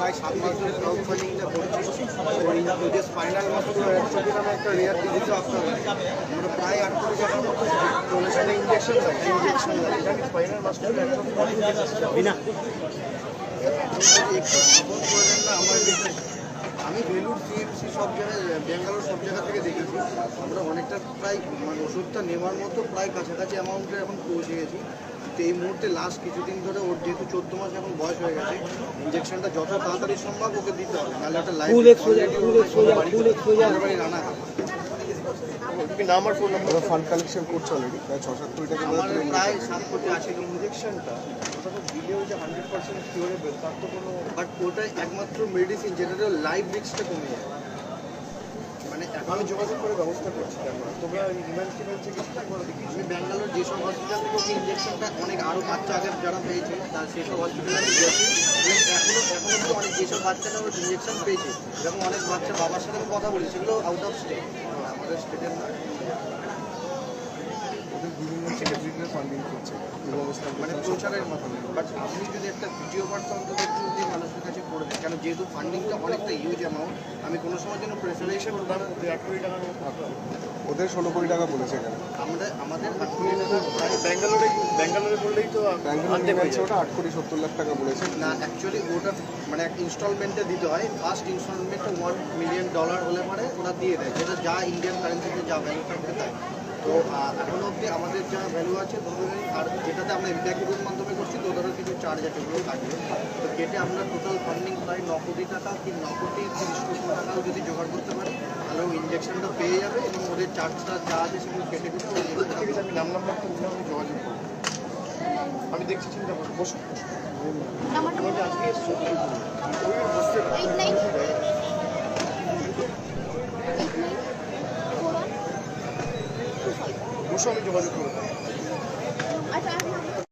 প্রায় 7 মাস ধরে ক্রাউড ফান্ডিংটা করছি। ওই স্পাইনাল মাসকুলার অ্যাট্রফি নামে একটা রেয়ার ডিজিজ আপনার আমরা প্রায় 8 কোটি টাকার মতো ডোনেশনে ইঞ্জেকশন লাগে এটা কি স্পাইনাল মাসকুলার অ্যাট্রফি না একটু সাপোর্ট করবেন না আমার বিজনেস। আমি ভেলুর সিএমসি সব জায়গায় ব্যাঙ্গালোর সব জায়গা থেকে দেখেছি আমরা অনেকটা প্রায় মানে ওষুধটা নেওয়ার মতো প্রায় কাছাকাছি অ্যামাউন্টের এখন পৌঁছে গেছি। তো এই মুহূর্তে লাস্ট কিছুদিন ধরে ওর যেহেতু 14 মাস এখন বয়স হয়ে গেছে ইঞ্জেকশনটা যত তাড়াতাড়ি সম্ভব ওকে দিতে হবে, নাহলে একটা লাইফ বাড়ি Rana number phone number fund collection করছে অলরেডি প্রায় 6-7 কোটি টাকা আমার প্রায় 7 কোটি 80 ইঞ্জেকশনটা ওটা তো দিলেও যে 100% কিউরেবল তার তো কোনো, বাট ওটাই একমাত্র মেডিসিন যেটা লাইফ রিস্কটা কমে যায়। মানে এখন যোগাযোগ করে ব্যবস্থা করছি আমরা, তোমরা ইমেল টিমেল চিকিৎসা করে দেখি। আমি ব্যাঙ্গালোর যেসব হসপিটাল থেকে ওকে ইঞ্জেকশনটা অনেক আরও বাচ্চা আগে যারা পেয়েছে তার সেসব হসপিটালে আমি গেছি এবং এখনও অনেক যেসব বাচ্চারা ওর ইঞ্জেকশন পেয়েছে যেমন অনেক বাচ্চা বাবার সাথে আমি কথা বলি সেগুলো আউট অফ স্টেট, আমাদের স্টেটের না। বিভিন্ন সেলিব্রিটিরা ফান্ডিং করছে মানে প্রচারের মাধ্যমে। বাট আপনি যদি একটা ভিডিও বার্তা অন্তত একটু যদি মানুষের কাছে করে দেন, কেন যেহেতু ফান্ডিংটা অনেকটা ইউজ অ্যামাউন্ট, আমি কোনো সময় যেন প্রেসারেশন ওদের 8 কোটি টাকার মতো ওদের 16 কোটি টাকা বলেছে এখানে আমাদের 8 কোটি টাকা ব্যাঙ্গালোরে বললেই তো ওটা 8 কোটি 70 লাখ টাকা বলেছে না। অ্যাকচুয়ালি ওটা মানে এক ইনস্টলমেন্টে দিতে হয়। ফার্স্ট ইনস্টলমেন্টে $1 মিলিয়ন হলে পরে ওরা দিয়ে দেয়, যেটা যা ইন্ডিয়ান কারেন্সিতে যা ভ্যালু থাকবে তাই। তো এখনও অবধি আমাদের যা ভ্যালু আছে আর যেটাতে আমরা ইম্প্যাক্টের মাধ্যমে করছি তো ওদেরও কিছু চার্জ আছে ওগুলো থাকবে। তো কেটে আমরা টোটাল ফান্ডিং প্রায় 9 কোটি টাকা কি 9 কোটি 30 কোটি টাকাও যদি জোগাড় করতে পারি তাহলে ও ইঞ্জেকশনটা পেয়ে যাবে এবং ওদের চার্জটা যা আছে সেগুলো কেটে কেটে ঠিক আছে। আমি নাম্বারটা নিয়ে আমি যোগাযোগ করবো, আমি দেখছি চিন্তা করবো। বসুন আজকে বসতে বসো, আমি যোগাযোগ করবো।